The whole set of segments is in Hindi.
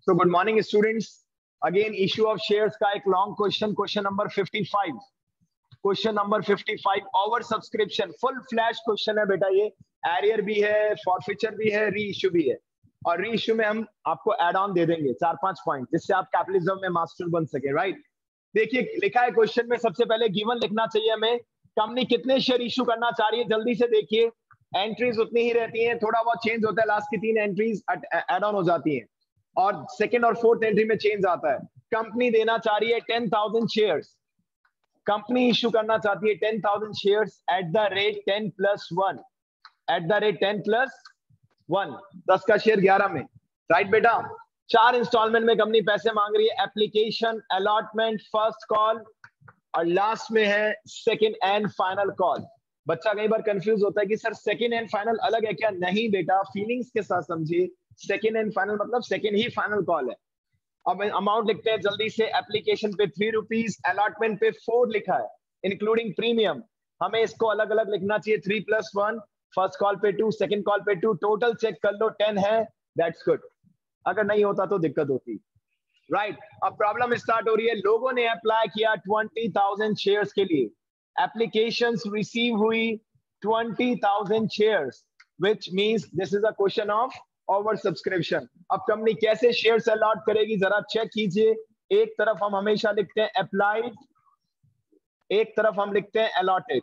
So good morning students. Again issue of shares का एक long question, question number 55. Question number 55 over subscription full flash question है बेटा। ये एरियर भी है, फॉरफीचर भी है, री इश्यू भी है। और री इश्यू में हम आपको एड ऑन दे देंगे 4-5 पॉइंट, जिससे आप कैपिटलिज्म में मास्टर बन सके। राइट, देखिए लिखा है क्वेश्चन में, सबसे पहले गिवन लिखना चाहिए हमें। कंपनी कितने शेयर इशू करना चाह रही है, जल्दी से देखिए। एंट्रीज उतनी ही रहती हैं, थोड़ा बहुत चेंज होता है, लास्ट की 3 एंट्रीज एड ऑन हो जाती हैं और सेकंड और फोर्थ एंट्री में चेंज आता है। कंपनी देना चाह रही है 10,000 शेयर्स। कंपनी इशू करना चाहती है 10,000 shares at the rate 10+1, at the rate 10+1, 10 का शेयर 11 में। राइट बेटा, 4 इंस्टॉलमेंट में कंपनी पैसे मांग रही है। एप्लीकेशन, अलॉटमेंट, फर्स्ट कॉल और लास्ट में है सेकंड एंड फाइनल कॉल। बच्चा कई बार कंफ्यूज होता है कि सर सेकंड एंड फाइनल अलग है क्या? नहीं बेटा, फीलिंग्स के साथ समझिए। सेकंड एंड फाइनल मतलब सेकंड ही फाइनल कॉल है। अब अमाउंट लिखते हैं जल्दी से। एप्लीकेशन पे 3 रुपीज, अलॉटमेंट पे 4 लिखा है इंक्लूडिंग प्रीमियम। हमें इसको अलग अलग लिखना चाहिए। 3+1, फर्स्ट कॉल पे 2, सेकंड कॉल पे 2, टोटल चेक कर लो 10 है। That's good. अगर नहीं होता तो दिक्कत होती। राइट, अब प्रॉब्लम स्टार्ट हो रही है। लोगों ने अप्लाई किया 20,000 शेयर्स के लिए। एप्लीकेशंस रिसीव हुई 20,000 shares, which means this is a question of over subscription. अब कंपनी कैसे शेयर्स अलॉट करेगी जरा चेक कीजिए। एक तरफ हम हमेशा लिखते हैं अप्लाइड, एक तरफ हम लिखते हैं allotted.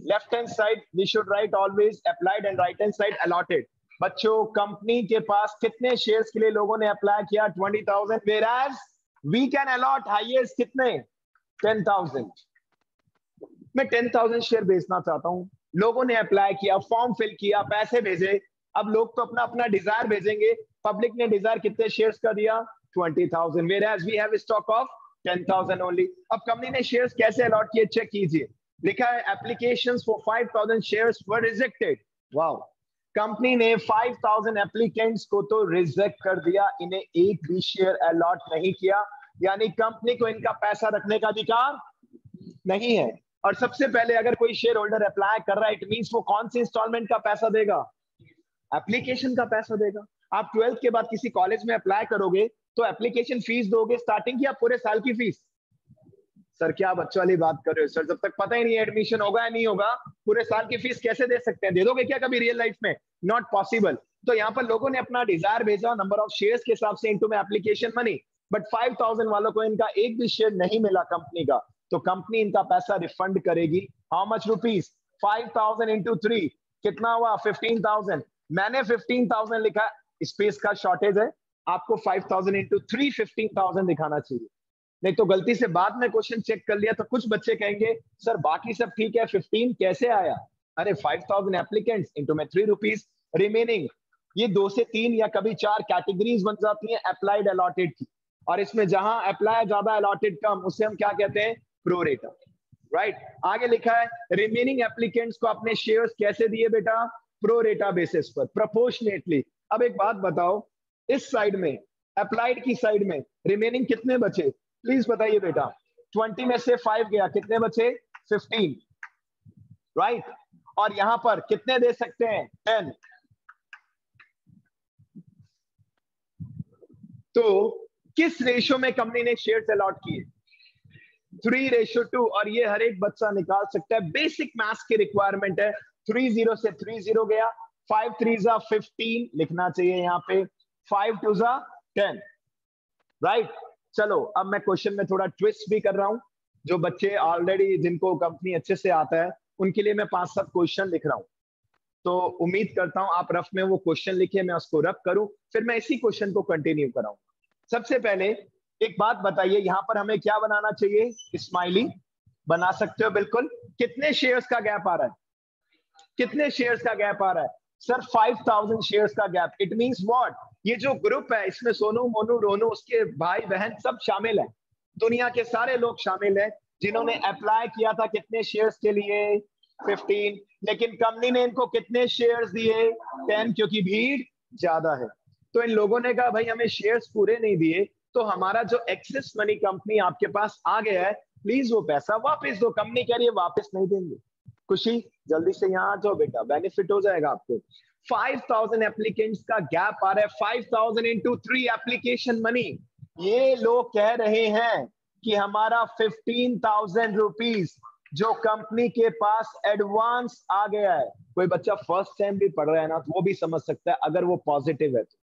Left hand side we should write always applied and right hand side allotted. बच्चों, कंपनी के पास कितने शेयर्स के लिए लोगों ने अप्लाई किया? 20,000, whereas we can allot highest कितने? 10,000। मैं 10,000 शेयर बेचना चाहता हूं। लोगों ने अप्लाई किया, फॉर्म फिल किया, पैसे भेजे। अब लोग तो अपना अपना डिजायर भेजेंगे। पब्लिक ने डिजायर कितने शेयर्स का दिया? 20,000, whereas we have stock of 10,000 only। अब कंपनी ने शेयर्स कैसे अलॉट किए चेक कीजिए। लिखा है applications for 5,000 shares were rejected. Wow, company ने 5,000 एप्लीकेंट्स को तो रिजेक्ट कर दिया, इन्हें एक भी शेयर अलॉट नहीं किया। यानी कंपनी को इनका पैसा रखने का अधिकार नहीं है। और सबसे पहले अगर कोई शेयर होल्डर अप्लाई कर रहा है, इट मींस वो कौन सी इंस्टॉलमेंट का पैसा देगा? एप्लीकेशन का पैसा देगा। आप 12th के बाद किसी कॉलेज में अप्लाई करोगे तो एप्लीकेशन फीस दोगे स्टार्टिंग की या पूरे साल की फीस? सर क्या बच्चों वाली बात कर रहे हो सर, जब तक पता ही नहीं एडमिशन होगा या नहीं होगा, पूरे साल की फीस कैसे दे सकते हैं? दे दोगे क्या कभी रियल लाइफ में? Not possible. तो यहाँ पर लोगों ने अपना डिजायर भेजा नंबर ऑफ शेयर्स के हिसाब से इनटू में एप्लीकेशन मनी, बट 5,000 वालों को इनका एक भी शेयर नहीं मिला कंपनी का, तो कंपनी इनका पैसा रिफंड करेगी। How much rupees? 5,000 इंटू 3 कितना हुआ? 15,000। मैंने 15,000 लिखा, स्पेस का शॉर्टेज है, आपको 5,000 इंटू 3 15,000 दिखाना चाहिए। नहीं तो गलती से बाद में क्वेश्चन चेक कर लिया तो कुछ बच्चे कहेंगे सर बाकी सब ठीक है, 15 कैसे आया? अरे 5,000 एप्लीकेंट्स इंटू में 3 रुपीज रिमेनिंग। ये 2 से 3 या कभी 4 कैटेगरीज बन जाती हैं अप्लाइड अलॉटेड की, और इसमें जहां अप्लाई ज्यादा अलॉटेड कम, उससे हम क्या कहते हैं? प्रो रेटा। राइट, आगे लिखा है रिमेनिंग एप्लीकेंट्स को अपने शेयर्स कैसे दिए बेटा? प्रो रेटा बेसिस पर, प्रोपोर्शनेटली। अब एक बात बताओ, इस साइड में अप्लाइड की साइड में रिमेनिंग कितने बचे? प्लीज बताइए बेटा। 20 में से 5 गया, कितने बचे? 15। राइट, और यहां पर कितने दे सकते हैं? 10। तो किस रेशियो में कंपनी ने शेयर्स अलॉट किए? 3:2। और ये हर एक बच्चा निकाल सकता है, बेसिक मैथ्स की रिक्वायरमेंट है। 30 से 30 गया, 5 3 15 लिखना चाहिए यहाँ पे, 5 2 10। राइट, चलो अब मैं क्वेश्चन में थोड़ा ट्विस्ट भी कर रहा हूं। जो बच्चे ऑलरेडी जिनको कंपनी अच्छे से आता है उनके लिए मैं 5-7 क्वेश्चन लिख रहा हूं, तो उम्मीद करता हूं आप रफ में वो क्वेश्चन लिखे, मैं उसको रफ करूं, फिर मैं इसी क्वेश्चन को कंटिन्यू कराऊं। सबसे पहले एक बात बताइए, यहां पर हमें क्या बनाना चाहिए? स्माइली बना सकते हो बिल्कुल। कितने शेयर्स का गैप आ रहा है? कितने शेयर्स का गैप आ रहा है? सर 5,000 शेयर्स का गैप। It means what? ये जो ग्रुप है इसमें सोनू, मोनू, रोनू, उसके भाई बहन सब शामिल हैं। दुनिया के सारे लोग शामिल हैं जिन्होंने अप्लाई किया था कितने शेयर्स के लिए? 15। लेकिन कंपनी ने इनको कितने शेयर्स दिए? 10, क्योंकि भीड़ ज्यादा है। तो इन लोगों ने कहा भाई हमें शेयर्स पूरे नहीं दिए, तो हमारा जो एक्सेस मनी कंपनी आपके पास आ गया है, प्लीज वो पैसा वापस दो। कंपनी कह रही है वापस नहीं देंगे। खुशी, जल्दी से यहाँ आ जाओ बेटा, बेनिफिट हो जाएगा आपको। 5000 एप्लीकेंट्स का गैप आ रहा है, 5000 into 3 एप्लीकेशन मनी। ये लोग कह रहे हैं कि हमारा 15,000 रुपीज जो कंपनी के पास एडवांस आ गया है। कोई बच्चा फर्स्ट टाइम भी पढ़ रहा है ना, तो वो भी समझ सकता है, अगर वो पॉजिटिव है तो।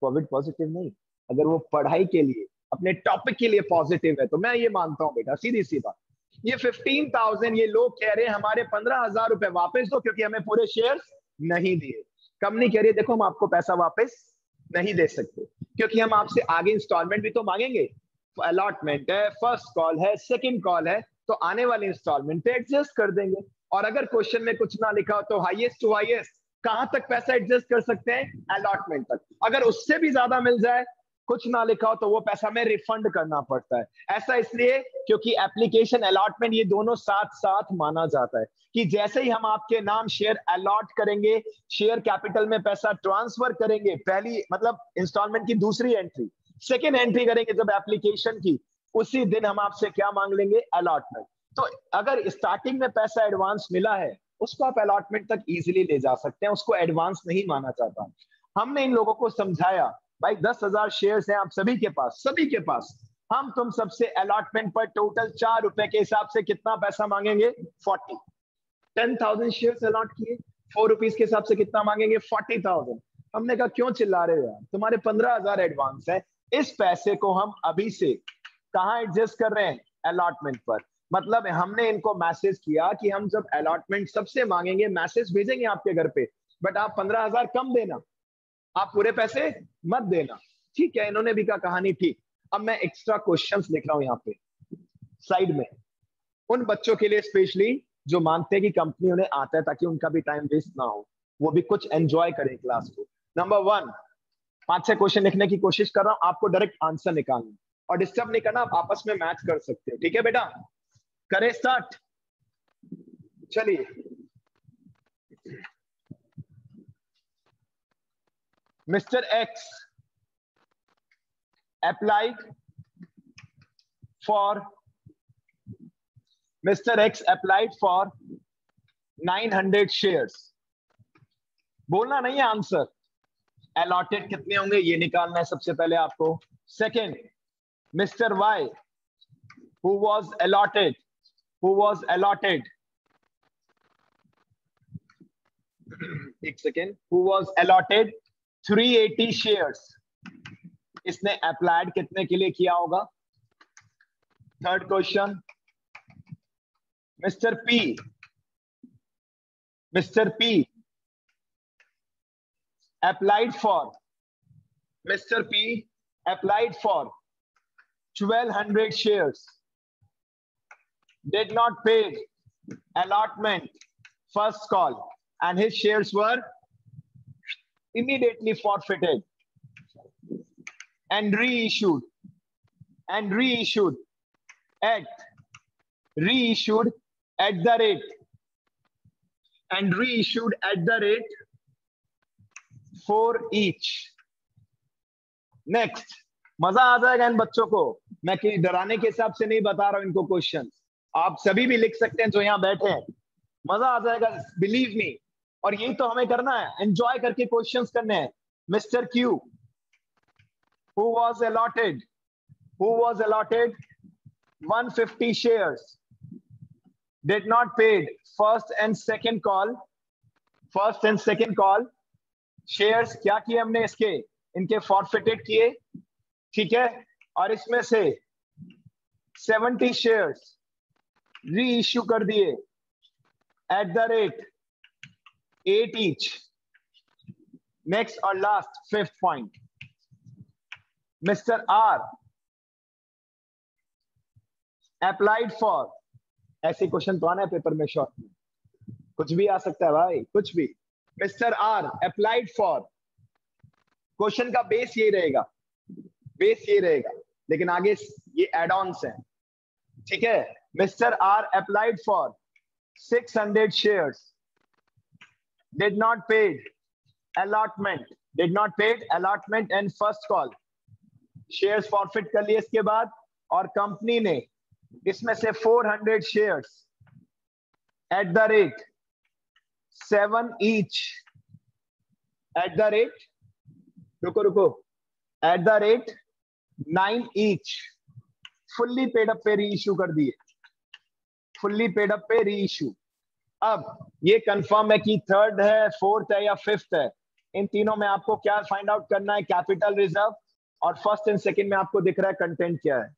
कोविड पॉजिटिव नहीं, अगर वो पढ़ाई के लिए अपने टॉपिक के लिए पॉजिटिव है तो मैं ये मानता हूं बेटा, सीधी सी बात। ये 15,000 ये लोग कह रहे हैं हमारे 15,000 रुपए वापस दो, क्योंकि हमें पूरे शेयर्स नहीं दिए। कंपनी कह रही है देखो हम आपको पैसा वापस नहीं दे सकते, क्योंकि हम आपसे आगे इंस्टॉलमेंट भी तो मांगेंगे। अलॉटमेंट है, फर्स्ट कॉल है, सेकंड कॉल है, तो आने वाले इंस्टॉलमेंट पे एडजस्ट कर देंगे। और अगर क्वेश्चन में कुछ ना लिखा हो तो हाईएस्ट टू हाईएस्ट कहां तक पैसा एडजस्ट कर सकते हैं? अलॉटमेंट तक। अगर उससे भी ज्यादा मिल जाए, कुछ ना लिखा हो, तो वो पैसा में रिफंड करना पड़ता है। ऐसा इसलिए क्योंकि एप्लीकेशन अलॉटमेंट ये दोनों साथ साथ माना जाता है कि जैसे ही हम आपके नाम शेयर अलॉट करेंगे, शेयर कैपिटल में पैसा ट्रांसफर करेंगे, पहली मतलब इंस्टॉलमेंट की दूसरी एंट्री, सेकेंड एंट्री करेंगे जब एप्लीकेशन की, उसी दिन हम आपसे क्या मांग लेंगे? अलॉटमेंट। तो अगर स्टार्टिंग में पैसा एडवांस मिला है, उसको आप अलॉटमेंट तक इजीली ले जा सकते हैं, उसको एडवांस नहीं माना जाता। हमने इन लोगों को समझाया भाई 10,000 शेयर्स हैं आप सभी के पास, हम तुम सबसे अलॉटमेंट पर टोटल 4 रुपए के हिसाब से कितना पैसा मांगेंगे? 40। 10,000 शेयर्स अलॉट किए, 4 रुपीज के हिसाब से कितना मांगेंगे? 40,000। हमने कहा क्यों चिल्ला रहे हो यार, तुम्हारे 15,000 एडवांस है, इस पैसे को हम अभी से कहां एडजस्ट कर रहे हैं? अलॉटमेंट पर। मतलब हमने इनको मैसेज किया कि हम जब अलॉटमेंट सबसे मांगेंगे, मैसेज भेजेंगे आपके घर पे, बट आप 15,000 कम देना, आप पूरे पैसे मत देना। ठीक है, इन्होंने भी कहा कहानी ठीक। अब मैं एक्स्ट्रा क्वेश्चंस लिख रहा हूं यहाँ पे साइड में, उन बच्चों के लिए स्पेशली जो मानते हैं कि कंपनी उन्हें आता है, ताकि उनका भी टाइम वेस्ट ना हो, वो भी कुछ एंजॉय करें क्लास को। नंबर 1, 5-6 क्वेश्चन लिखने की कोशिश कर रहा हूं, आपको डायरेक्ट आंसर निकालना और डिस्टर्ब नहीं करना, आप आपस में मैच कर सकते हो। ठीक है बेटा, करें स्टार्ट? चलिए, mister x applied for 900 shares। बोलना नहीं है आंसर, अलॉटेड कितने होंगे ये निकालना है सबसे पहले आपको। Second, mister Y who was allotted एक second, who was allotted 380 shares, इसने अप्लाइड कितने के लिए किया होगा? Third question, mister P applied for 1200 shares, did not pay allotment first call, and his shares were immediately forfeited and reissued at the rate 4 each। Next, मजा आ जाएगा इन बच्चों को, मैं किसी डराने के हिसाब से नहीं बता रहा हूं इनको क्वेश्चन, आप सभी भी लिख सकते हैं जो यहां बैठे हैं, मजा आ जाएगा, बिलीव मी। और यही तो हमें करना है, एंजॉय करके क्वेश्चंस करने हैं। Mister Q who was allotted 150 shares, did not paid first and second call, shares क्या किए हमने इसके, इनके forfeited किए, ठीक है, और इसमें से 70 shares reissue कर दिए at the rate 8 each। Next और लास्ट, fifth point, mister R applied for, ऐसे क्वेश्चन तो आना है पेपर में शॉर्ट में, कुछ भी आ सकता है भाई, कुछ भी। Mister R applied for, question का बेस ये रहेगा, लेकिन आगे ये एड ऑन्स हैं, ठीक है। Mister R applied for 600 shares, did not paid allotment and first call, shares forfeit कर लिए इसके बाद, और कंपनी ने इसमें से 400 shares at the rate 7 each at the rate, रुको रुको, at the rate 9 each, fully paid up पे री इशू कर दिए, फुल्ली पेड अप पे री इशू। अब ये कंफर्म है कि थर्ड है, फोर्थ है या फिफ्थ है। इन तीनों में आपको क्या फाइंड आउट करना है? कैपिटल रिजर्व, और फर्स्ट एंड सेकंड में आपको दिख रहा है कंटेंट क्या है।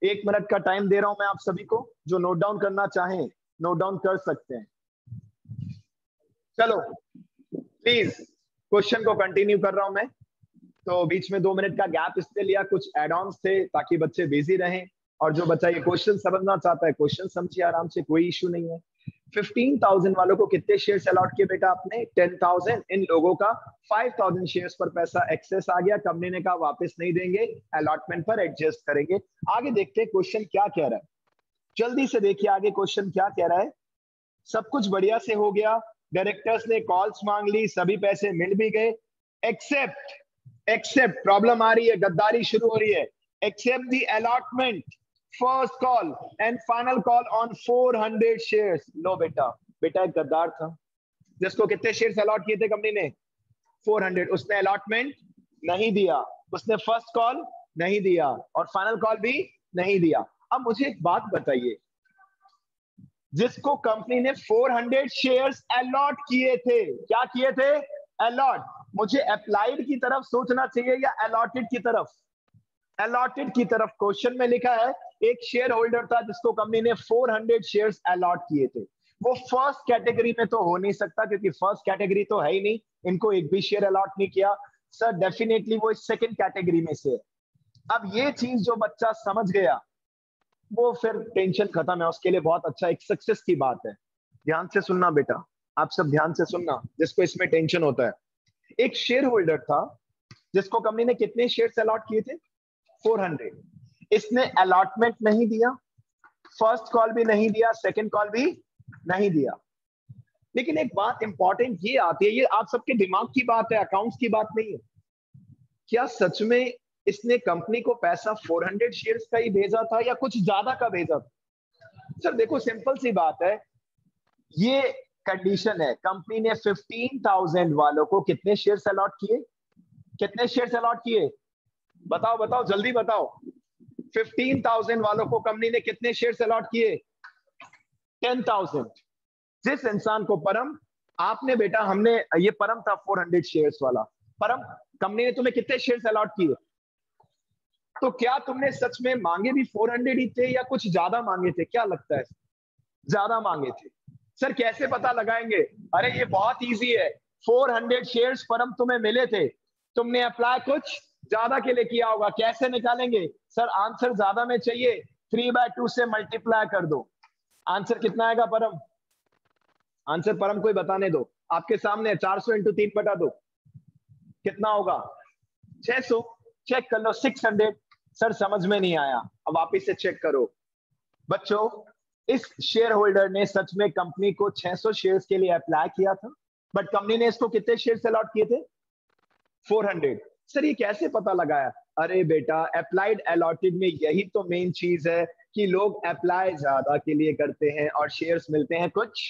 1 मिनट का टाइम दे रहा हूं मैं आप सभी को, जो नोट डाउन करना चाहें नोट डाउन कर सकते हैं। चलो प्लीज, क्वेश्चन को कंटिन्यू कर रहा हूं मैं, तो बीच में 2 मिनट का गैप इसलिए लिया, कुछ एड ऑन्स थे ताकि बच्चे बिजी रहें, और जो बच्चा ये क्वेश्चन समझना चाहता है क्वेश्चन समझिए आराम से, कोई इशू नहीं है। 15,000 वालों को कितने शेयर्स अलॉट किए बेटा आपने? 10,000। इन लोगों का 5,000 शेयर्स पर पैसा एक्सेस आ गया, कंपनी ने कहा वापस नहीं देंगे, अलॉटमेंट पर एडजस्ट करेंगे। आगे देखते हैं क्वेश्चन क्या कह रहा है, जल्दी से देखिए आगे क्वेश्चन क्या कह रहा है। सब कुछ बढ़िया से हो गया, डायरेक्टर्स ने कॉल्स मांग ली, सभी पैसे मिल भी गए, एक्सेप्ट प्रॉब्लम आ रही है, गद्दारी शुरू हो रही है। Accept the allotment, first call and final call on 400 shares. लो बेटा, बेटा एक गद्दार था जिसको कितने शेयर्स अलॉट किए थे कंपनी ने? 400। उसने अलॉटमेंट नहीं दिया, उसने फर्स्ट कॉल नहीं दिया, और फाइनल कॉल भी नहीं दिया। अब मुझे एक बात बताइए, जिसको कंपनी ने 400 शेयर्स अलॉट किए थे, क्या किए थे? अलॉट। मुझे अप्लाइड की तरफ सोचना चाहिए या अलॉटेड की तरफ? अलॉटेड की तरफ। क्वेश्चन में लिखा है एक शेयर होल्डर था जिसको कंपनी ने 400 शेयर्स अलॉट किए थे। वो फर्स्ट कैटेगरी में तो हो नहीं सकता, क्योंकि फर्स्ट कैटेगरी तो है ही नहीं, इनको एक भी शेयर अलॉट नहीं किया। सर डेफिनेटली वो सेकंड कैटेगरी में से। अब ये चीज जो बच्चा समझ गया वो फिर टेंशन खत्म है उसके लिए, बहुत अच्छा, एक सक्सेस की बात है। ध्यान से सुनना बेटा, आप सब ध्यान से सुनना जिसको इसमें टेंशन होता है। एक शेयर होल्डर था जिसको कंपनी ने कितने शेयर्स अलॉट किए थे? 400। इसने अलॉटमेंट नहीं दिया, फर्स्ट कॉल भी नहीं दिया, सेकंड कॉल भी नहीं दिया। लेकिन एक बात इंपॉर्टेंट ये आती है, ये आप सबके दिमाग की बात है, अकाउंट्स की बात नहीं है। क्या सच में इसने कंपनी को पैसा 400 शेयर्स का ही भेजा था या कुछ ज्यादा का भेजा था? सर देखो सिंपल सी बात है, ये कंडीशन है, कंपनी ने 15,000 वालों को कितने शेयर्स अलॉट किए? कितने शेयर्स अलॉट किए? बताओ बताओ जल्दी बताओ। 15,000 वालों को कंपनी ने कितने शेयर्स अलॉट किए? 10,000। जिस इंसान को, परम आपने बेटा, हमने ये परम था 400 शेयर्स वाला, परम कंपनी ने तुम्हें कितने शेयर्स अलॉट किए? तो क्या तुमने सच में मांगे भी 400 ही थे या कुछ ज्यादा मांगे थे? क्या लगता है? ज्यादा मांगे थे। सर कैसे पता लगाएंगे? अरे ये बहुत इजी है, 400 शेयर्स परम तुम्हें मिले थे, तुमने अप्लाई कुछ ज्यादा के लिए किया होगा, कैसे निकालेंगे? सर आंसर ज्यादा में चाहिए, 3/2 से मल्टीप्लाई कर दो। आंसर कितना आएगा परम? आंसर परम कोई बताने दो, आपके सामने 400 इंटू 3/2 कितना होगा? 600। चेक कर लो। 600। सर समझ में नहीं आया, अब वापिस से चेक करो। बच्चों इस शेयर होल्डर ने सच में कंपनी को 600 शेयर्स के लिए अप्लाई किया था, बट कंपनी ने इसको कितने शेयर्स अलॉट किए थे? 400। सर ये कैसे पता लगाया? अरे बेटा अप्लाइड अलॉटेड में यही तो मेन चीज है कि लोग अप्लाई ज्यादा के लिए करते हैं और शेयर्स मिलते हैं कुछ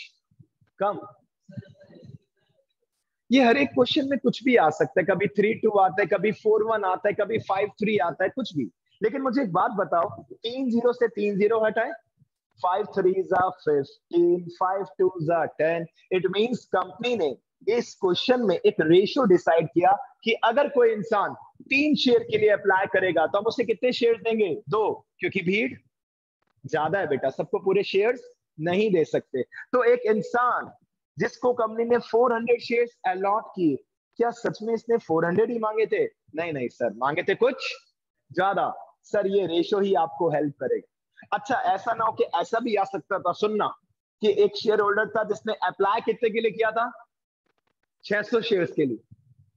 कम। ये हर एक क्वेश्चन में कुछ भी आ सकता है, कभी 3-2 आता है, कभी 4-1 आता है, कभी 5-3 आता है, कुछ भी। लेकिन मुझे एक बात बताओ, 3 0 से 3 0 हटाए, 5 3s are 15, 5 2s are 10। It means company ने इस क्वेश्चन में एक रेशियो डिसाइड किया कि अगर कोई इंसान 3 शेयर के लिए अप्लाई करेगा तो हम उसे कितने शेयर देंगे? 2, क्योंकि भीड़ ज्यादा है बेटा, सबको पूरे शेयर्स नहीं दे सकते। तो एक इंसान जिसको कंपनी ने 400 शेयर्स अलॉट किए, क्या सच में इसने 400 ही मांगे थे? नहीं नहीं सर, मांगे थे कुछ ज्यादा। सर ये रेशियो ही आपको हेल्प करेगा। अच्छा ऐसा ना हो कि ऐसा भी आ सकता था, सुनना, कि एक शेयर होल्डर था जिसने अप्लाई कितने के लिए किया था? 600 शेयर्स के लिए,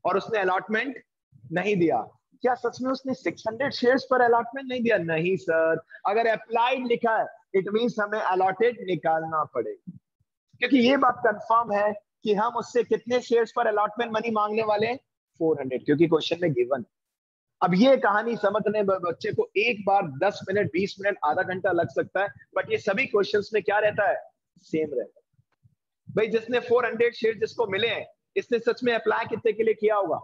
और उसने अलॉटमेंट नहीं दिया। क्या सच में उसने 600 शेयर्स पर अलॉटमेंट नहीं दिया? नहीं सर, अगर अप्लाइड लिखा है इट मींस हमें अलॉटेड निकालना पड़ेगा, क्योंकि ये बात कंफर्म है कि हम उससे कितने शेयर्स पर अलॉटमेंट मनी मांगने वाले हैं? 400, क्योंकि क्वेश्चन में गिवन। अब ये कहानी समझने बच्चे को एक बार 10 मिनट 20 मिनट आधा घंटा लग सकता है, बट ये सभी क्वेश्चंस में क्या रहता है? सेम रहता है। भाई जिसने 400 शेयर जिसको मिले हैं, इसने सच में अप्लाई कितने के लिए किया होगा?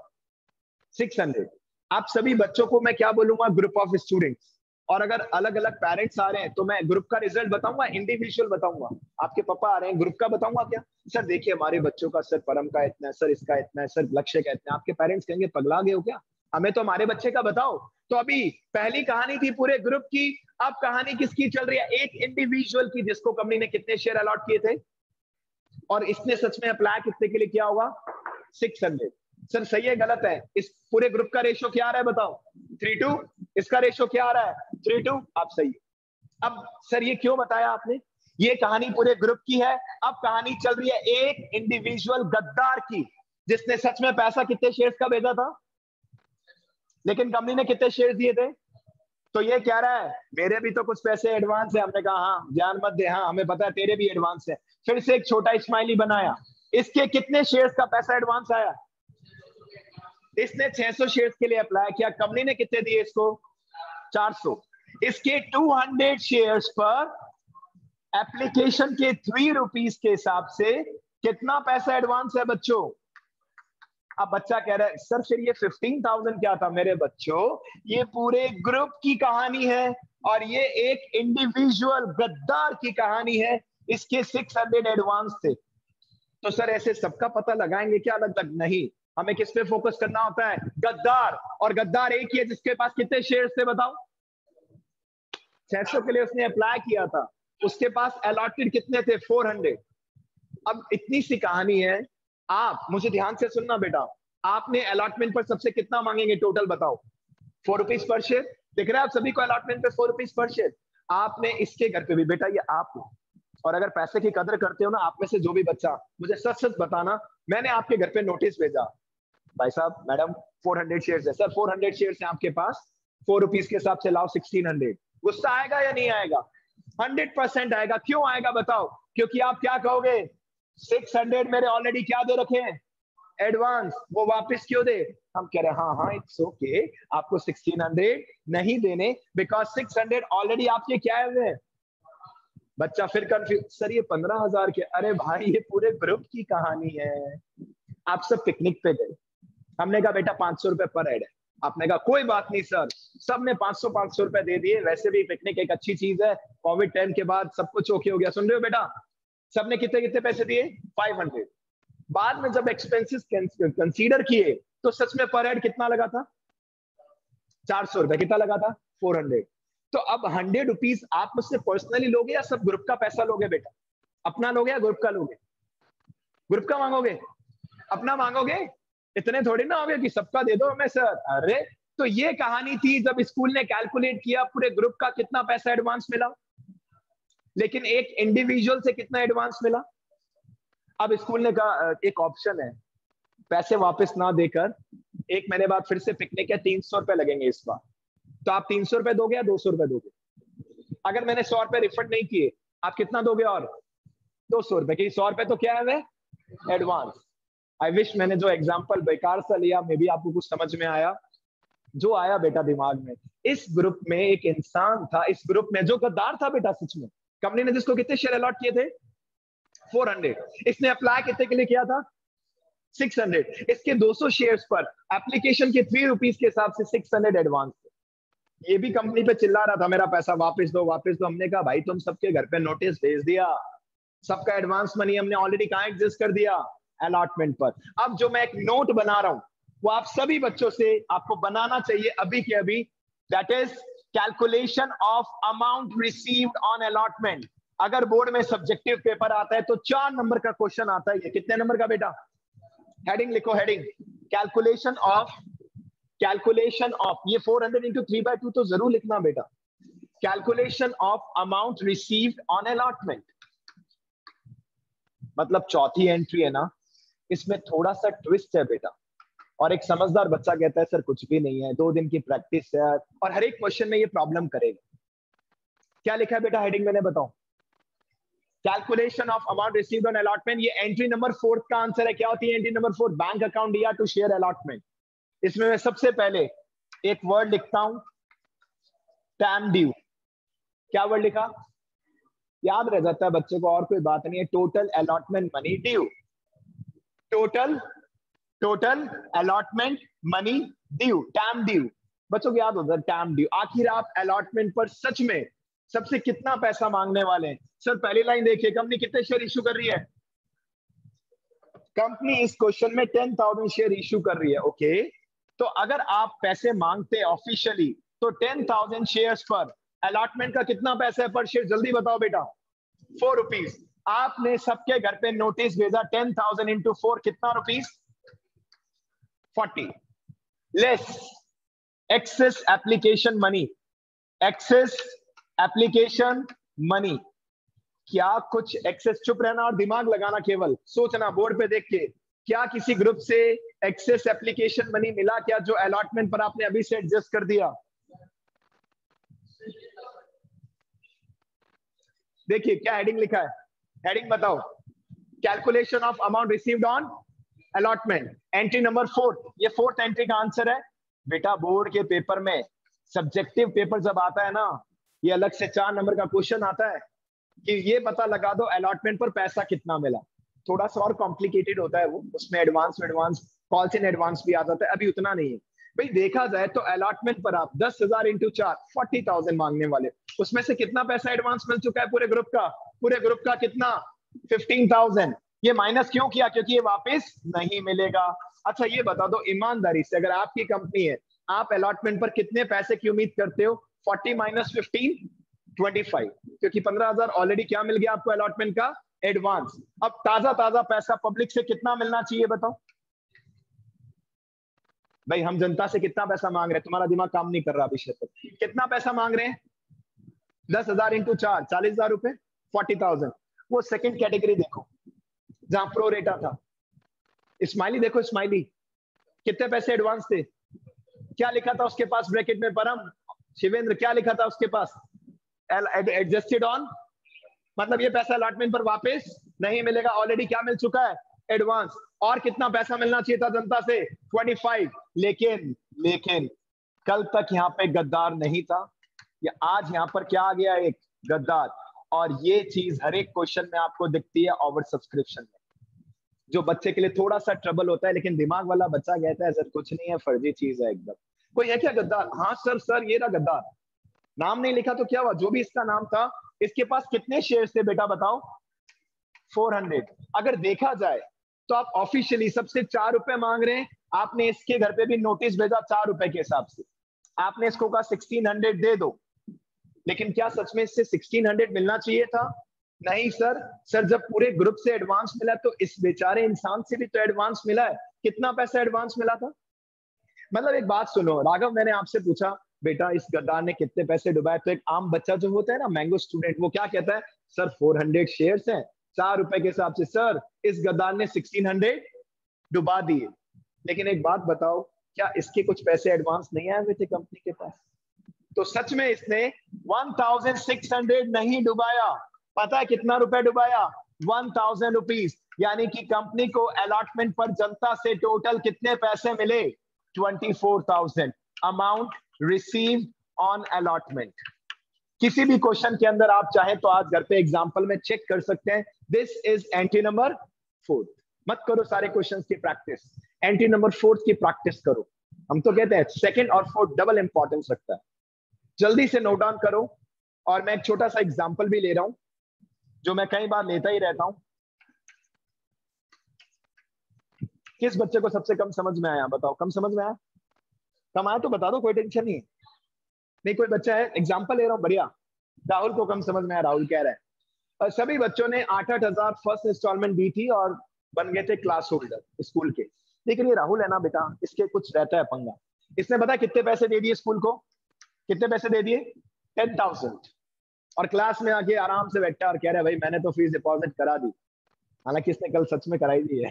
600। आप सभी बच्चों को मैं क्या बोलूंगा? Group of students. और अगर अलग अलग पेरेंट्स आ रहे हैं तो मैं ग्रुप का रिजल्ट बताऊंगा, इंडिविजुअल बताऊंगा? आपके पापा आ रहे हैं, ग्रुप का बताऊंगा क्या? सर देखिए हमारे बच्चों का, सर परम का इतना है, सर इसका इतना है, सर लक्ष्य का इतना है। आपके पेरेंट्स कहेंगे पगला गए हो क्या, हमें तो हमारे बच्चे का बताओ। तो अभी पहली कहानी थी पूरे ग्रुप की, अब कहानी किसकी चल रही है? एक इंडिविजुअल की, जिसको कंपनी ने कितने शेयर अलॉट किए थे और इसने सच में अप्लाई कितने के लिए किया होगा? 600। सर सही है गलत है? इस पूरे ग्रुप का रेशियो क्या आ रहा है बताओ? 3:2। इसका रेशियो क्या आ रहा है? 3:2। आप सही है। अब सर ये क्यों बताया आपने? ये कहानी पूरे ग्रुप की है। अब कहानी चल रही है एक इंडिविजुअल गद्दार की, जिसने सच में पैसा कितने शेयर्स का भेजा था, लेकिन कंपनी ने कितने शेयर्स दिए थे? तो ये कह रहा है मेरे भी तो कुछ पैसे एडवांस है। हमने कहा हाँ ध्यान मत दे, हाँ हमें पता है तेरे भी एडवांस है। फिर से एक छोटा स्माइली बनाया। इसके कितने शेयर्स का पैसा एडवांस आया? इसने 600 शेयर्स के लिए अप्लाई किया, कंपनी ने कितने दिए इसको? 400। इसके 200 शेयर्स पर एप्लीकेशन के 3 रुपीस के हिसाब से कितना पैसा एडवांस है बच्चों? अब बच्चा कह रहा है सर फिर ये 15,000 क्या था? मेरे बच्चों ये पूरे ग्रुप की कहानी है और ये एक इंडिविजुअल गद्दार की कहानी है। इसके 600 एडवांस थे। तो सर ऐसे सबका पता लगाएंगे क्या अलग अलग? नहीं, हमें किस पे फोकस करना होता है? गद्दार। और गद्दार एक ही है जिसके पास कितने शेयर्स थे बताओ? 600 के लिए उसने अप्लाई किया था, उसके पास अलॉटेड कितने थे? 400। अब इतनी सी कहानी है। आप मुझे ध्यान से सुनना बेटा, आपने अलॉटमेंट पर सबसे कितना मांगेंगे टोटल बताओ? 4 रुपीज पर शेयर। दिख रहा है आप सभी को अलॉटमेंट पे 4 रुपीज पर शेयर। आपने इसके घर पे भी बेटा, ये आप हो, और अगर पैसे की कदर करते हो ना, आप में से जो भी बच्चा, मुझे सच सच बताना, मैंने आपके घर पे नोटिस भेजा, भाई साहब मैडम 400 शेयर्स है। सर 400 शेयर्स है आपके पास, 4 रुपीज के हिसाब से लाओ 1600। गुस्सा आएगा या नहीं आएगा? 100% आएगा। क्यों आएगा बताओ? क्योंकि आप क्या कहोगे? 600 मेरे ऑलरेडी क्या दे रखे हैं? एडवांस। वो वापस क्यों दे? हम कह रहे हैं हाँ हाँ इट्स ओके, आपको 1600 नहीं देने, बिकॉज 600 ऑलरेडी आपके क्या है? बच्चा फिर कंफ्यूज, सर ये 15,000 के? अरे भाई ये पूरे ग्रुप की कहानी है। आप सब पिकनिक पे गए, हमने कहा बेटा 500 रुपए पर हेड है। आपने कहा कोई बात नहीं सर, सबने 500 रुपए दे दिए। वैसे भी पिकनिक एक अच्छी चीज है, कोविड टाइम के बाद सब कुछ ओके हो गया। सुन रहे हो बेटा? सबने कितने कितने पैसे दिए? 500। बाद में जब एक्सपेंसेस कंसीडर किए तो सच में पर हेड कितना लगा था? 400 रुपए। कितना लगा था? 400। तो अब 100 रुपीज आप मुझसे पर्सनली लोगे या सब ग्रुप का पैसा लोगे बेटा? अपना लोगे या ग्रुप का लोगे? ग्रुप का मांगोगे? अपना मांगोगे? इतने थोड़ी ना होगे कि सबका दे दो हमें सर। अरे तो ये कहानी थी जब स्कूल ने कैलकुलेट किया पूरे ग्रुप का कितना पैसा एडवांस मिला, लेकिन एक इंडिविजुअल से कितना एडवांस मिला। अब स्कूल ने कहा एक ऑप्शन है, पैसे वापस ना देकर 1 महीने बाद फिर से पिकनिक है, 300 रुपए लगेंगे इस बार। तो आप 300 रुपए दोगे या 200 रुपए दोगे? अगर मैंने 100 रुपए रिफंड नहीं किए, आप कितना दोगे? और 200 रुपए की। 100 रुपए तो क्या है? एडवांस। आई विश मैंने जो एग्जाम्पल बेकार सा लिया, मे बी आपको कुछ समझ में आया। जो आया बेटा दिमाग में, इस ग्रुप में एक इंसान था, इस ग्रुप में जो गद्दार था बेटा सच में। कंपनी ने जिसको कितने शेयर अलॉट किए थे? 400। इसने अप्लाई कितने के लिए किया था? 600। इसके 200 शेयर्स पर एप्लीकेशन के 3 रुपीज के हिसाब से 600 एडवांस। ये भी कंपनी पे चिल्ला रहा था मेरा पैसा वापस दो वापस दो। हमने कहा भाई तुम सबके घर पे नोटिस भेज दिया, सबका एडवांस मनी हमने ऑलरेडी कहां एडजस्ट कर दिया? अलॉटमेंट पर। अब जो मैं एक नोट बना रहा हूं वो आप सभी बच्चों से आपको बनाना चाहिए अभी के अभी। That is calculation of amount received on allotment. अगर बोर्ड में सब्जेक्टिव पेपर आता है तो 4 नंबर का क्वेश्चन आता है। ये कितने नंबर का बेटा? हेडिंग लिखो, heading calculation of, calculation of, ये 400 इंटू 3/2 तो जरूर लिखना बेटा। Calculation of amount received on allotment, मतलब चौथी एंट्री है ना, इसमें थोड़ा सा ट्विस्ट है बेटा। और एक समझदार बच्चा कहता है सर कुछ भी नहीं है, 2 दिन की प्रैक्टिस है, और हर एक क्वेश्चन में ये प्रॉब्लम करेगा। क्या लिखा है बेटा हेडिंग मैंने? बताओ। Calculation of amount received on allotment. ये एंट्री नंबर 4 का आंसर है। क्या होती है एंट्री नंबर 4? बैंक अकाउंट दिया टू शेयर अलॉटमेंट। इसमें मैं सबसे पहले एक वर्ड लिखता हूं, टैम ड्यू। क्या वर्ड लिखा? याद रह जाता है बच्चे को, और कोई बात नहीं है। Total allotment money due, total total allotment money due, time due. बच्चों को याद होता है टैम ड्यू। आखिर आप अलॉटमेंट पर सच में सबसे कितना पैसा मांगने वाले हैं? सर पहली लाइन देखिए, कंपनी कितने शेयर इशू कर रही है? कंपनी इस क्वेश्चन में 10,000 शेयर इशू कर रही है। ओके, तो अगर आप पैसे मांगते ऑफिशियली तो 10,000 शेयर्स पर अलॉटमेंट का कितना पैसा है पर शेयर? जल्दी बताओ बेटा। 4 रुपीज। आपने सबके घर पे नोटिस भेजा, 10,000 इंटू 4 कितना rupees? 40 less excess application money, excess application money. क्या कुछ एक्सेस, चुप रहना और दिमाग लगाना, केवल सोचना बोर्ड पे देख के, क्या किसी ग्रुप से एक्सेस एप्लीकेशन मनी मिला क्या, जो अलॉटमेंट पर आपने अभी से एडजस्ट कर दिया? देखिए क्या हेडिंग लिखा है, हेडिंग बताओ। Calculation of amount received on allotment, entry number 4। ये 4th एंट्री का आंसर है बेटा। बोर्ड के पेपर में सब्जेक्टिव पेपर जब आता है ना, ये अलग से 4 नंबर का क्वेश्चन आता है कि ये पता लगा दो अलॉटमेंट पर पैसा कितना मिला। थोड़ा सा और कॉम्प्लिकेटेड होता है वो, उसमें एडवांस कॉल्स इन एडवांस भी आ जाता है, अभी उतना नहीं है भाई। देखा जाए तो अलॉटमेंट पर आप 10,000 इंटू 4 40,000 मांगने वाले, उसमें से कितना पैसा एडवांस मिल चुका है पूरे ग्रुप का? पूरे ग्रुप का कितना? 15,000। ये माइनस क्यों किया? क्योंकि ये वापस नहीं मिलेगा। अच्छा ये बता दो ईमानदारी से, अगर आपकी कंपनी है, आप अलॉटमेंट पर कितने पैसे की उम्मीद करते हो? 40 माइनस 15 25, क्योंकि 15,000 ऑलरेडी क्या मिल गया आपको अलॉटमेंट का? एडवांस। अब ताजा ताजा पैसा पब्लिक से कितना मिलना चाहिए बताओ भाई। हम जनता से कितना पैसा मांग रहे हैं? तुम्हारा दिमाग काम नहीं कर रहा अभिषेक तक। कितना पैसा मांग रहे हैं? 10,000 इंटू 4 40,000 रुपए, 40,000। वो सेकंड कैटेगरी देखो जहां प्रो रेटा था, स्माइली देखो, स्माइली कितने पैसे एडवांस थे? क्या लिखा था उसके पास ब्रैकेट में? परम शिवेंद्र क्या लिखा था उसके पास? एडजस्टेड ऑन, मतलब ये पैसा अलॉटमेंट पर वापस नहीं मिलेगा, ऑलरेडी क्या मिल चुका है? एडवांस। और कितना पैसा मिलना चाहिए था जनता से? 25। लेकिन कल तक यहाँ पे गद्दार नहीं था, या आज यहाँ पर क्या आ गया? एक गद्दार। और ये चीज हर एक क्वेश्चन में आपको दिखती है ओवर सब्सक्रिप्शन में, जो बच्चे के लिए थोड़ा सा ट्रबल होता है, लेकिन दिमाग वाला बच्चा कहता है सर कुछ नहीं है, फर्जी चीज है एकदम। कोई है क्या गद्दार? हाँ सर ये रहा गद्दार। नाम नहीं लिखा तो क्या हुआ? जो भी इसका नाम था, इसके पास कितने शेयर थे बेटा बताओ? 400। अगर देखा जाए तो आप ऑफिशियली सबसे 4 रुपए मांग रहे हैं, आपने इसके घर पे भी नोटिस भेजा 4 रुपए के हिसाब से, आपने इसको कहा 1600 दे दो, लेकिन क्या सच में इससे 1600 मिलना चाहिए था? नहीं सर जब पूरे ग्रुप से एडवांस मिला तो इस बेचारे इंसान से भी तो एडवांस मिला है। कितना पैसा एडवांस मिला था? मतलब एक बात सुनो राघव, मैंने आपसे पूछा बेटा इस गद्दार ने कितने पैसे डुबाए, तो एक आम बच्चा जो होता है ना, मैंगो स्टूडेंट, वो क्या कहता है? सर 400 शेयर्स हैं 4 रुपए के हिसाब से, सर इस गद्दार ने 1600 डुबा दिए। लेकिन एक बात बताओ, क्या इसके कुछ पैसे एडवांस नहीं आए हुए थे कंपनी के पास? तो सच में इसने 1600 नहीं डुबाया, पता है कितना रुपए डुबाया? 1000 रुपीज। यानी कि कंपनी को अलॉटमेंट पर जनता से टोटल कितने पैसे मिले? 24,000 अमाउंट रिसीव ऑन अलॉटमेंट। किसी भी क्वेश्चन के अंदर आप चाहे तो आज घर पे एग्जांपल में चेक कर सकते हैं। This is entry number 4। मत करो सारे क्वेश्चंस की प्रैक्टिस, एंट्री नंबर 4 की प्रैक्टिस करो। हम तो कहते हैं सेकंड और फोर्थ डबल इंपॉर्टेंस रखता है। जल्दी से नोट डाउन करो। और मैं एक छोटा सा एग्जांपल भी ले रहा हूं, जो मैं कई बार लेता ही रहता हूं। किस बच्चे को सबसे कम समझ में आया बताओ? कम समझ में आया? कम आया तो बता दो, कोई टेंशन नहीं है। नहीं कोई बच्चा है, एग्जांपल ले रहा हूं, बढ़िया। राहुल को कम समझ में आया, राहुल कह रहा है। और सभी बच्चों ने 8,000 फर्स्ट इंस्टॉलमेंट दी थी और बन गए थे क्लास होल्डर स्कूल के। लेकिन ये राहुल है ना बेटा, इसके कुछ रहता है पंगा। इसने पता कितने पैसे दे दिए स्कूल को? कितने पैसे दे दिए? 10,000। और क्लास में आके आराम से बैठा और कह रहा है भाई मैंने तो फीस डिपॉजिट करा दी, हालांकि इसने कल सच में कराई दी है।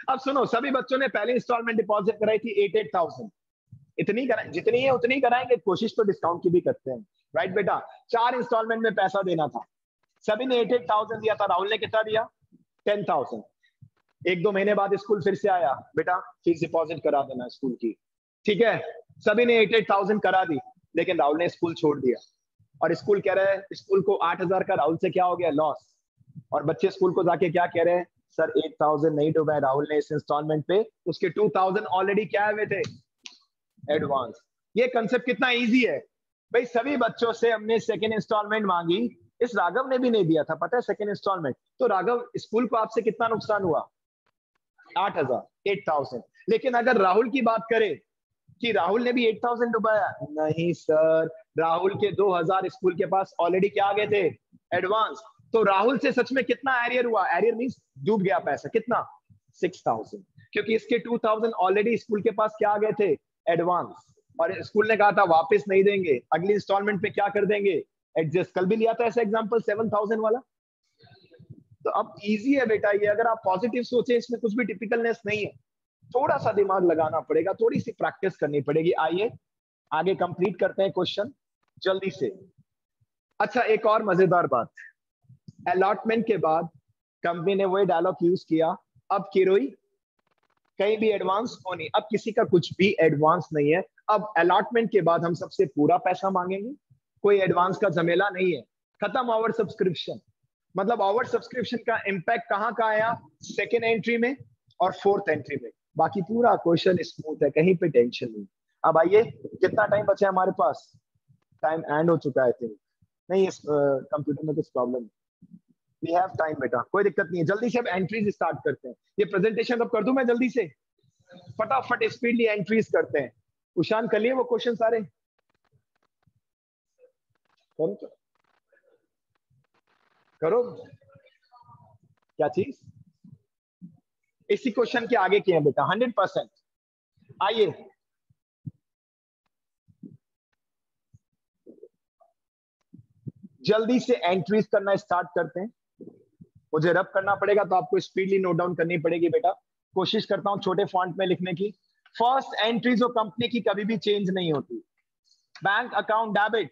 अब सुनो, सभी बच्चों ने पहली इंस्टॉलमेंट डिपॉजिट कराई थी 8,000। इतनी कराए, जितनी है उतनी कराएंगे, कोशिश तो डिस्काउंट की भी करते हैं, राइट बेटा? 4 इंस्टॉलमेंट में पैसा देना था, सभी ने 8,000 दिया था। राहुल ने कितना दिया? 10,000। 1-2 महीने बाद स्कूल फिर से आया, बेटा फीस डिपॉजिट करा देना स्कूल की, ठीक है? सभी ने 8,000 करा दी, लेकिन राहुल ने स्कूल छोड़ दिया। और स्कूल कह रहा है, स्कूल को 8,000 का राहुल से क्या हो गया, लॉस। और बच्चे स्कूल को जाके क्या कह रहे हैं, सर 8,000 नहीं डूबा है राहुल ने इस इंस्टॉलमेंट पे, उसके 2,000 ऑलरेडी क्या हुए थे, एडवांस। ये कंसेप्ट कितना इजी है भाई। सभी बच्चों से हमने सेकेंड इंस्टॉलमेंट मांगी, इस राघव ने भी नहीं दिया था, पता है, सेकेंड इंस्टॉलमेंट। तो राघव, स्कूल को आपसे कितना नुकसान हुआ, 8,000, 8,000। लेकिन अगर राहुल की बात करें कि राहुल ने भी 8,000 डुबाया, नहीं सर, राहुल के 2,000 स्कूल के पास ऑलरेडी क्या आ गए थे, एडवांस। तो राहुल से सच में कितना एरियर हुआ, एरियर मींस डूब गया पैसा, कितना, 6,000, क्योंकि इसके 2,000 ऑलरेडी स्कूल के पास क्या आ गए थे, एडवांस। और स्कूल ने कहा था वापस नहीं देंगे, अगली इंस्टॉलमेंट पे क्या कर देंगे, एडजस्ट। कल भी लिया था ऐसा एग्जांपल 7,000 वाला। तो अब इजी है बेटा ये, अगर आप पॉजिटिव सोचे, इसमें कुछ भी टिपिकलनेस नहीं है, थोड़ा सा दिमाग लगाना पड़ेगा, थोड़ी सी प्रैक्टिस करनी पड़ेगी। आइए आगे कंप्लीट करते हैं क्वेश्चन जल्दी से। अच्छा, एक और मजेदार बात, अलॉटमेंट के बाद कंपनी ने वही डायलॉग यूज किया, अब किरोई कहीं भी एडवांस हो नहीं, अब किसी का कुछ भी एडवांस नहीं है। अब अलॉटमेंट के बाद हम सबसे पूरा पैसा मांगेंगे, कोई एडवांस का झमेला नहीं है, खत्म ओवर सब्सक्रिप्शन। मतलब ओवर सब्सक्रिप्शन का इंपैक्ट कहां का आया, सेकेंड एंट्री में और फोर्थ एंट्री में। बाकी पूरा क्वेश्चन स्मूथ है, कहीं पे टेंशन नहीं। अब आइए, कितना टाइम बचा है हमारे पास, टाइम एंड हो चुका है आई थिंक, नहीं इस कंप्यूटर में कुछ प्रॉब्लम, वी हैव टाइम बेटा, कोई दिक्कत नहीं है। जल्दी से अब एंट्रीज स्टार्ट करते हैं, ये प्रेजेंटेशन अब कर दूं मैं जल्दी से, फटाफट स्पीडली एंट्रीज करते हैं। उशान कर लिए वो क्वेश्चन सारे, करो क्या चीज, इसी क्वेश्चन के आगे किए बेटा 100%। आइए जल्दी से एंट्रीज करना स्टार्ट करते हैं। मुझे रब करना पड़ेगा तो आपको स्पीडली नोट डाउन करनी पड़ेगी बेटा, कोशिश करता हूं छोटे फॉन्ट में लिखने की। फर्स्ट एंट्री जो कंपनी की कभी भी चेंज नहीं होती, bank account debit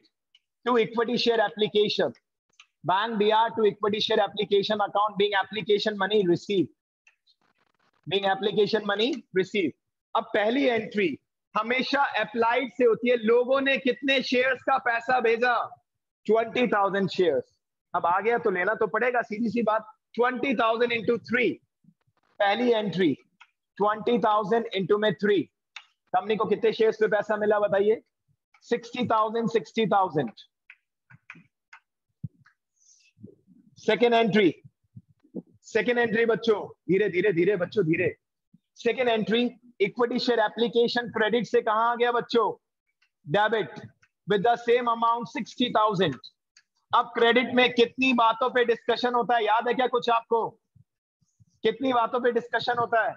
to equity share application, bank BR to equity share application account being application money receive, being application money receive. अब पहली एंट्री हमेशा अप्लाइड से होती है, लोगों ने कितने शेयर्स का पैसा भेजा, 20,000 शेयर्स। अब आ गया तो लेना तो पड़ेगा, सीधी सी बात, 20,000 इंटू 3, पहली एंट्री 20,000 इंटू में 3, कंपनी को कितने शेयर्स पे पैसा मिला बताइए, 60,000, 60,000। सेकेंड एंट्री, सेकेंड एंट्री बच्चों, धीरे धीरे धीरे बच्चों धीरे, second entry equity share application credit से कहां आ गया बच्चों, debit with the same amount 60,000। अब क्रेडिट में कितनी बातों पे डिस्कशन होता है, याद है क्या कुछ आपको, कितनी बातों पे डिस्कशन होता है,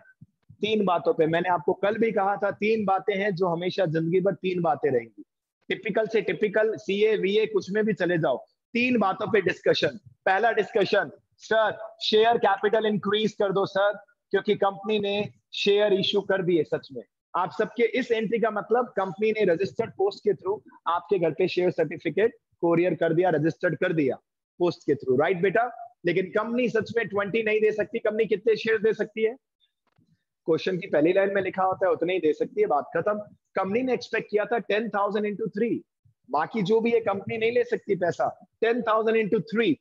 3 बातों पे। मैंने आपको कल भी कहा था 3 बातें हैं जो हमेशा जिंदगी भर 3 बातें रहेंगी, टिपिकल से टिपिकल, सीए वीए कुछ में भी चले जाओ, 3 बातों पे डिस्कशन। पहला discussion, sir share capital increase कर दो सर, क्योंकि कंपनी ने शेयर इशू कर दिए। सच में आप सबके इस एंट्री का मतलब कंपनी ने रजिस्टर्ड पोस्ट के थ्रू आपके घर पे शेयर सर्टिफिकेट कोरियर कर दिया, रजिस्टर्ड कर दिया पोस्ट के थ्रू, राइट बेटा। लेकिन कंपनी सच में 20 नहीं दे सकती, कंपनी कितने शेयर दे सकती है, क्वेश्चन की पहली लाइन में लिखा होता है उतने ही दे सकती है, बात खत्म। कंपनी ने एक्सपेक्ट किया था 10,000 इंटू 3, बाकी जो भी है कंपनी नहीं ले सकती पैसा, 10,000 इंटू 3।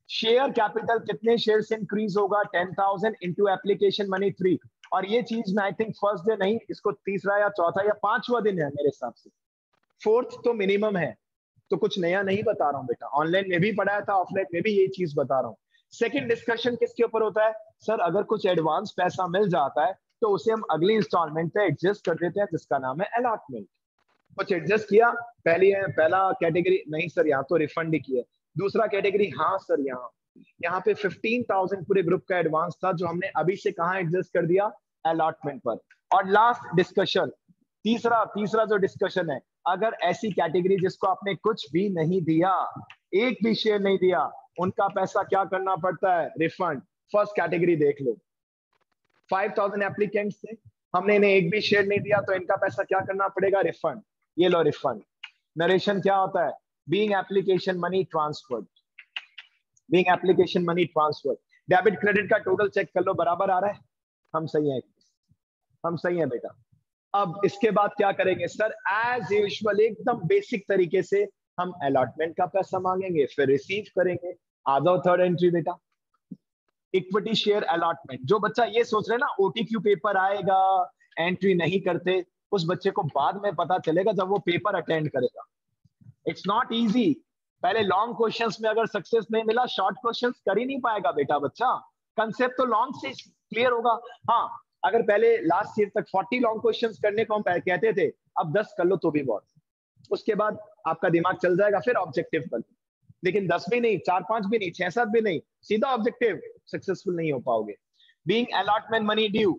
शेयर कैपिटल कितने शेयर से इंक्रीज होगा, 10,000 इंटू एप्लीकेशन मनी 3। और ये चीज में आई थिंक फर्स्ट डे नहीं, इसको तीसरा या चौथा या 5वां दिन है मेरे हिसाब से, 4th तो मिनिमम है। तो कुछ नया नहीं बता रहा हूं बेटा, ऑनलाइन में भी पढ़ाया था, ऑफलाइन में भी यही चीज बता रहा हूं। सेकंड डिस्कशन किसके ऊपर होता है, सर अगर कुछ एडवांस पैसा मिल जाता है तो उसे हम अगली इंस्टॉलमेंट पे एडजस्ट कर देते हैं, जिसका नाम है अलॉटमेंट। कुछ एडजस्ट किया, पहला कैटेगरी नहीं सर यहाँ तो रिफंड ही किया, दूसरा कैटेगरी हाँ सर यहाँ पे 15,000 पूरे ग्रुप का एडवांस था जो हमने अभी से कहाँ एडजस्ट कर दिया, अलॉटमेंट पर। और लास्ट डिस्कशन, तीसरा जो डिस्कशन है, अगर ऐसी कैटेगरी जिसको आपने कुछ भी नहीं दिया, एक भी शेयर नहीं दिया, उनका पैसा क्या करना पड़ता है, रिफंड। फर्स्ट कैटेगरी देख लो, 5,000 एप्लीकेंट्स थे, हमने इन्हें एक भी शेयर नहीं दिया, तो इनका पैसा क्या करना पड़ेगा, रिफंड। ये लो रिफंड। नरेशन क्या होता है, being application money transferred, being application money transferred. Debit credit का टोटल चेक कर लो, बराबर आ रहा है, हम सही है, हम सही है बेटा। अब इसके बाद क्या करेंगे सर, एज यूजुअल एकदम बेसिक तरीके से हम अलॉटमेंट का पैसा मांगेंगे, फिर रिसीव करेंगे। आ जाओ थर्ड एंट्री बेटा, इक्विटी शेयर अलॉटमेंट। जो बच्चा ये सोच रहे ना ओटीक्यू पेपर आएगा, एंट्री नहीं करते, उस बच्चे को बाद में पता चलेगा जब वो पेपर अटेंड करेगा। It's not easy. पहले लॉन्ग क्वेश्चंस में अगर सक्सेस नहीं मिला, शॉर्ट क्वेश्चंस कर ही नहीं पाएगा बेटा बच्चा। कंसेप्ट तो लॉन्ग से क्लियर होगा। हाँ, अगर पहले लास्ट ईयर तक 40 लॉन्ग क्वेश्चंस करने को हम कहते थे, अब 10 कर लो तो भी बहुत। उसके बाद आपका दिमाग चल जाएगा, फिर ऑब्जेक्टिव कर लो। लेकिन 10 भी नहीं, 4-5 भी नहीं, 6-7 भी नहीं, सीधा ऑब्जेक्टिव, सक्सेसफुल नहीं हो पाओगे। Being allotment money due,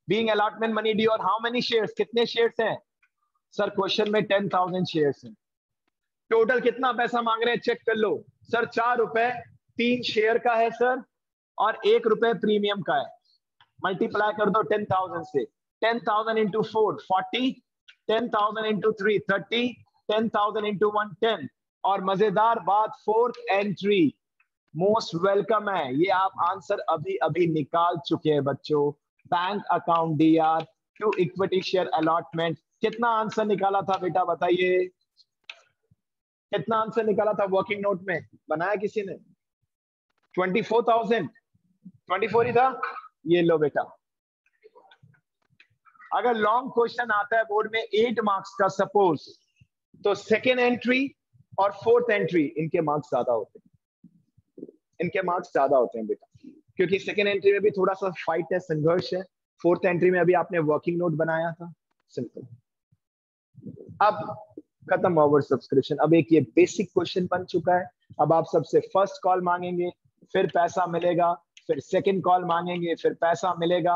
being allotment money due. और हाउ मेनी शेयर्स, कितने शेयर्स हैं सर? क्वेश्चन में 10,000 शेयर्स हैं। टोटल कितना पैसा मांग रहे हैं चेक कर लो सर। 4 रुपए 3 शेयर का है सर, और 1 रुपए प्रीमियम का है। मल्टीप्लाई कर दो 10,000 से। 10,000 इंटू 4 40, 10,000 इंटू 3 30, 10,000 इंटू 1 10। और मजेदार बात, फोर्थ एंट्री मोस्ट वेलकम है। ये आप आंसर अभी अभी निकाल चुके हैं बच्चों। Bank account DR to equity share allotment. कितना आंसर निकाला था बेटा बताइए? कितना आंसर निकाला था वर्किंग नोट में? बनाया किसी ने? 24,000, 24 ही था। ये लो बेटा। अगर लॉन्ग क्वेश्चन आता है बोर्ड में 8 मार्क्स का सपोज, तो सेकेंड एंट्री और फोर्थ एंट्री इनके मार्क्स ज्यादा होते हैं। इनके मार्क्स ज्यादा होते हैं बेटा, क्योंकि सेकेंड एंट्री में भी थोड़ा सा फाइट है, संघर्ष है। फोर्थ एंट्री में अभी आपने वर्किंग नोट बनाया था, सिंपल। अब खत्म ओवर सब्सक्रिप्शन। अब एक ये बेसिक क्वेश्चन बन चुका है। अब आप सबसे फर्स्ट कॉल मांगेंगे, फिर पैसा मिलेगा, फिर सेकंड कॉल मांगेंगे, फिर पैसा मिलेगा,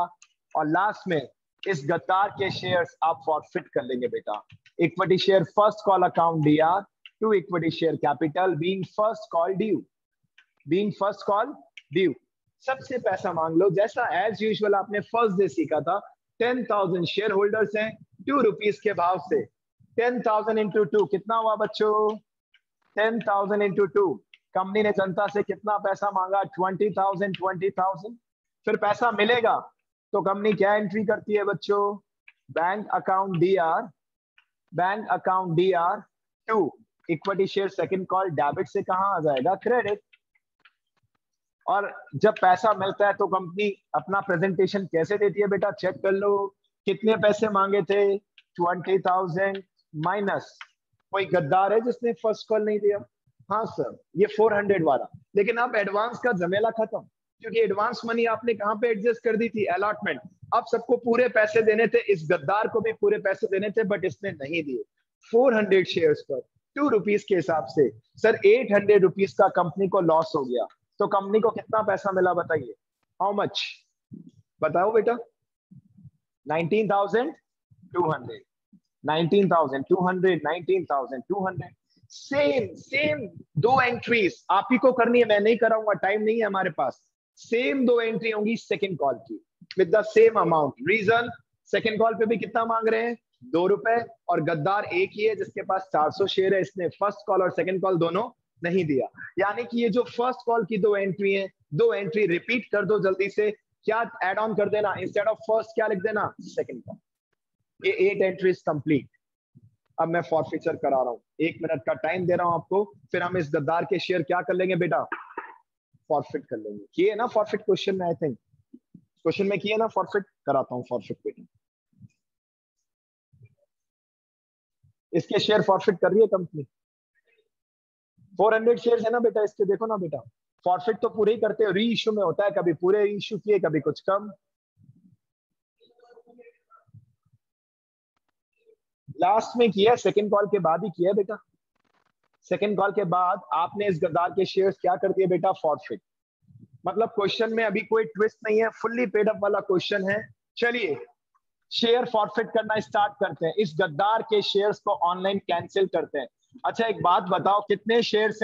और लास्ट में इस गद्दार के शेयर्स आप फॉरफिट कर लेंगे बेटा। Equity share first call account DR to equity share capital being first call due, being first call due. सबसे पैसा मांग लो, जैसा एज यूजुअल आपने फर्स्ट डे सीखा था। 10,000 शेयर होल्डर्स हैं, 2 रुपीज के भाव से। 10,000 इंटू 2 कितना हुआ बच्चों? 10,000 इंटू 2। कंपनी ने जनता से कितना पैसा मांगा? 20,000, 20,000। फिर पैसा मिलेगा तो कंपनी क्या एंट्री करती है बच्चों? Bank account DR, bank account DR to equity share second call. Debit से कहां आ जाएगा? क्रेडिट। और जब पैसा मिलता है तो कंपनी अपना प्रेजेंटेशन कैसे देती है बेटा? चेक कर लो। कितने पैसे मांगे थे? 20,000 माइनस। कोई गद्दार है जिसने फर्स्ट कॉल नहीं दिया? हाँ सर, ये 400 वाला। लेकिन अब एडवांस का झमेला खत्म, क्योंकि एडवांस मनी आपने कहां पे एडजस्ट कर दी थी? अलॉटमेंट। अब सबको पूरे पैसे देने थे, इस गद्दार को भी पूरे पैसे देने थे, बट इसने नहीं दिए। 400 शेयर्स पर 2 रुपीज के हिसाब से सर 800 रुपीज का कंपनी को लॉस हो गया। तो कंपनी को कितना पैसा मिला बताइए? हाउ मच बताओ बेटा? 19,200, 19,200, 19,200। सेम 2 एंट्रीज आप ही को करनी है, मैं नहीं कराऊंगा, टाइम नहीं है हमारे पास। सेम 2 एंट्री होंगी सेकंड कॉल की with the same amount. Reason, second call पे भी कितना मांग रहे हैं? 2 रुपए। और गद्दार एक ही है जिसके पास 400 शेयर है, इसने फर्स्ट कॉल और सेकंड कॉल दोनों नहीं दिया। यानी कि ये जो फर्स्ट कॉल की 2 एंट्री है, 2 एंट्री रिपीट कर दो जल्दी से। क्या ऐड ऑन कर देना? इंस्टेड ऑफ फर्स्ट क्या लिख देना? Second call. ये 8 एंट्रीज कंप्लीट। अब मैं फॉरफिचर करा रहा हूं, 1 मिनट का टाइम दे रहा हूं आपको, फिर हम इस गद्दार के शेयर क्या कर लेंगे बेटा? फॉरफिट कर लेंगे। किए ना फॉरफिट क्वेश्चन में? आई थिंक क्वेश्चन में किए ना फॉरफिट? कराता हूं फॉरफिट बेटा। इसके शेयर फॉरफिट कर रही है कंपनी। 400 शेयर है ना बेटा इसके, देखो ना बेटा। फॉरफिट तो पूरे ही करते हो, री इश्यू में होता है, कभी पूरे इश्यू किए, कभी कुछ कम। लास्ट में किया, सेकंड कॉल के बाद ही किया बेटा। सेकंड कॉल के बाद आपने इस गद्दार के शेयर्स क्या कर दिए बेटा? फॉरफिट। मतलब क्वेश्चन में अभी कोई ट्विस्ट नहीं है, फुल्ली पेड अप वाला क्वेश्चन है। चलिए शेयर फॉरफिट करना स्टार्ट करते हैं। इस गद्दार के शेयर्स को ऑनलाइन कैंसिल करते हैं। अच्छा एक बात बताओ, कितने शेयर्स